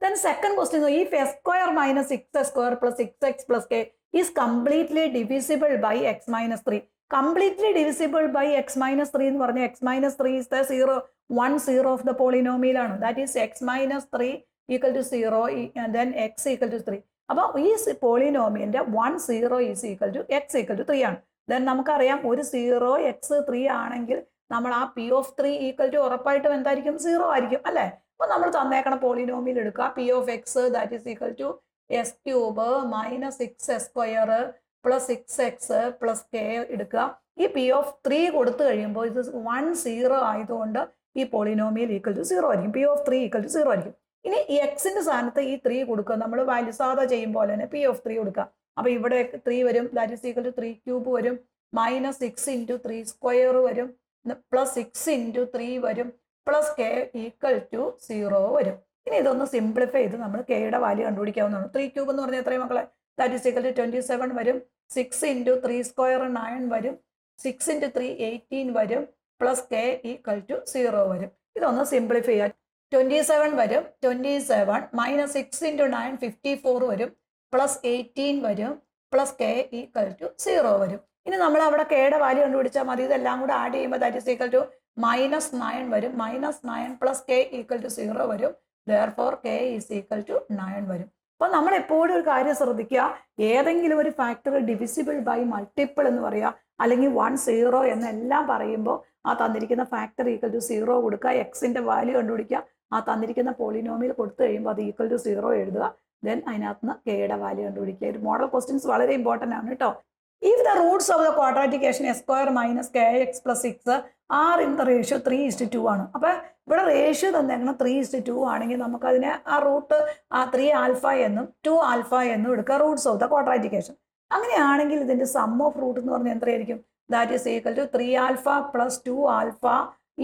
Then second question, if s square minus 6s square plus 6x plus k is completely divisible by x minus 3. Completely divisible by x minus 3 എന്ന് പറഞ്ഞാൽ x minus 3 is the 0 of the polynomial ആണ്. That is x minus 3 equal to 0 and then x equal to 3. അപ്പോൾ ഈ പോളിനോമിയലിന്റെ 1 0 is equal to x equal to 3 ആണ്. Then നമുക്കറിയാം ഒരു 0 x 3 ആണെങ്കിൽ നമ്മൾ ആ p of 3 equal to ഉറപ്പായിട്ടും എന്തായിരിക്കും 0 ആയിരിക്കും അല്ലേ. അപ്പോൾ നമ്മൾ തന്നേക്കണ പോളിനോമിയൽ എടുക്കുക p of x that is equal to s cube minus 6s square plus 6x plus k എടുക്കുക. ഈ p of 3 കൊടുത്തു കഴിയുമ്പോൾ ഇത് 1 0 ആയതുകൊണ്ട് ഈ പോളിനോമിയൽ ഈക്വൽ ടു 0 ആയിരിക്കും. p of 3 ഈക്വൽ ടു 0 ആയിരിക്കും. ഇനി ഈ എക്സിന്റെ സ്ഥാനത്ത് ഈ 3 കൊടുക്കുക. നമ്മൾ വാല്യൂ സാധാ ചെയ്യുമ്പോൾ തന്നെ p of 3 കൊടുക്കുക. അപ്പോൾ ഇവിടെ 3 വരും, that is equal to 3 cube വരും, മൈനസ് 6 ഇൻറ്റു 3 സ്ക്വയർ വരും, പ്ലസ് 6 ഇൻറ്റു 3 വരും, പ്ലസ് കെ ഈക്വൽ ടു 0 വരും. ഇനി ഇതൊന്ന് സിംപ്ലിഫൈ ചെയ്ത് നമ്മൾ കെയുടെ വാല്യൂ കണ്ടുപിടിക്കാവുന്നതാണ്. 3 ക്യൂബ് എന്ന് പറഞ്ഞാൽ എത്രയും മക്കളെ? ദാറ്റ് ഈസ് ഈക്വൽ ടു 27 വരും, 6 ഇൻറ്റു 3 സ്ക്വയർ 9 വരും, 6 ഇൻറ്റു 3 18 വരും, പ്ലസ് കെ ഈക്വൽ ടു 0 വരും. ഇതൊന്ന് സിംപ്ലിഫൈ ചെയ്യാം. 27 വരും, 27 മൈനസ് 6 ഇൻറ്റു 9 54 വരും, പ്ലസ് 18 വരും, പ്ലസ് കെ ഈക്വൽ ടു 0 വരും. ഇനി നമ്മൾ അവിടെ കെയുടെ വാല്യൂ കണ്ടുപിടിച്ചാൽ മതി. ഇതെല്ലാം കൂടെ ആഡ് ചെയ്യുമ്പോൾ that is equal to minus 9 വരും, minus 9 plus K equal to 0 വരും, therefore k is equal to 9 വരും. അപ്പോൾ നമ്മൾ എപ്പോഴും ഒരു കാര്യം ശ്രദ്ധിക്കുക, ഏതെങ്കിലും ഒരു ഫാക്ടർ ഡിവിസിബിൾ ബൈ മൾട്ടിപ്പിൾ എന്ന് പറയുക, അല്ലെങ്കിൽ 1 0 എന്നെല്ലാം പറയുമ്പോൾ ആ തന്നിരിക്കുന്ന ഫാക്ടർ ഈക്വൽ ടു 0 കൊടുക്കുക, എക്സിന്റെ വാല്യൂ കണ്ടുപിടിക്കുക, ആ തന്നിരിക്കുന്ന പോളിനോമിയൽ കൊടുത്തു കഴിയുമ്പോൾ അത് ഈക്വൽ ടു 0 എഴുതുക, ദെൻ അതിനകത്ത് നിന്ന് കെയുടെ വാല്യൂ കണ്ടുപിടിക്കുക. ഒരു മോഡൽ ക്വസ്റ്റ്യൻസ് വളരെ ഇമ്പോർട്ടൻ്റ് ആണ് കേട്ടോ. If the roots of the quadratic equation s square minus kx plus 6 are in the ratio 3:2 ആണ്. അപ്പോൾ ഇവിടെ റേഷ്യോ തന്നേക്കണം 3:2 ആണെങ്കിൽ നമുക്കതിനെ ആ റൂട്ട് 3 ആൽഫ എന്നും 2 ആൽഫ എന്നും എടുക്കുക, roots of the quadratic equation. അങ്ങനെയാണെങ്കിൽ ഇതിന്റെ സം ഓഫ് റൂട്ട് എന്ന് പറഞ്ഞാൽ എത്രയായിരിക്കും? That is equal to 3 alpha plus 2 alpha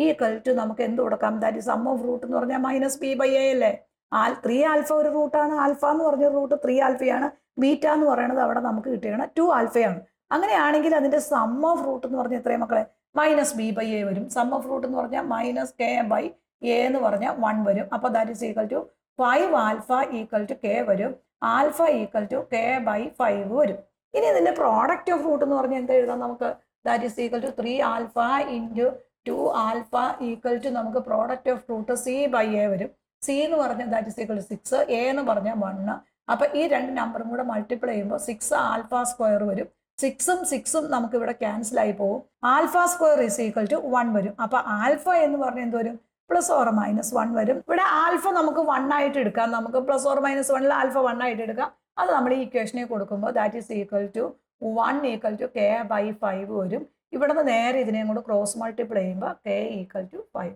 equal to നമുക്ക് എന്ത് കൊടുക്കാം? That is sum of root എന്ന് പറഞ്ഞാൽ മൈനസ് പി ബൈ എ അല്ലേ. 3 ആൽഫ ഒരു റൂട്ടാണ്, ആൽഫ എന്ന് പറഞ്ഞ റൂട്ട് 3 ആൽഫയാണ്, ബീറ്റ എന്ന് പറയുന്നത് അവിടെ നമുക്ക് കിട്ടിയാണ് 2 ആൽഫയാണ്. അങ്ങനെയാണെങ്കിൽ അതിന്റെ സം ഓഫ് റൂട്ട് എന്ന് പറഞ്ഞാൽ എത്രയും മക്കളെ? മൈനസ് ബി ബൈ എ വരും. സം ഓഫ് റൂട്ട് എന്ന് പറഞ്ഞാൽ മൈനസ് കെ ബൈ എ എന്ന് പറഞ്ഞാൽ 1 വരും. അപ്പോൾ that is equal to 5 alpha equal to K വരും, alpha equal to K by 5 വരും. ഇനി ഇതിന്റെ പ്രോഡക്റ്റ് ഓഫ് റൂട്ട് എന്ന് പറഞ്ഞാൽ എന്താ എഴുതാം നമുക്ക്? That is equal to 3 alpha into 2 alpha equal to നമുക്ക് product of root C by A വരും. സി എന്ന് പറഞ്ഞാൽ that is equal to 6, A എന്ന് പറഞ്ഞാൽ 1. അപ്പോൾ ഈ രണ്ട് നമ്പറും കൂടെ മൾട്ടിപ്ലൈ ചെയ്യുമ്പോൾ 6 ആൽഫ സ്ക്വയർ വരും. 6ഉം 6ഉം നമുക്ക് ഇവിടെ ക്യാൻസൽ ആയി പോകും. Alpha square is equal to 1 വരും. അപ്പോൾ ആൽഫ എന്ന് പറഞ്ഞാൽ എന്ത് വരും? പ്ലസ് ഓർ മൈനസ് 1 വരും. ഇവിടെ ആൽഫ നമുക്ക് 1 ആയിട്ട് എടുക്കാം, നമുക്ക് പ്ലസ് ഓർ മൈനസ് 1ൽ ആൽഫ 1 ആയിട്ട് എടുക്കാം. അത് നമ്മൾ ഈ ഇക്വേഷനെ കൊടുക്കുമ്പോൾ that is equal to 1 equal to K by 5 വരും. ഇവിടെ നിന്ന് നേരെ ഇതിനെയും കൂടെ ക്രോസ് മൾട്ടിപ്ലൈ ചെയ്യുമ്പോൾ കെ ഈക്വൽ ടു 5.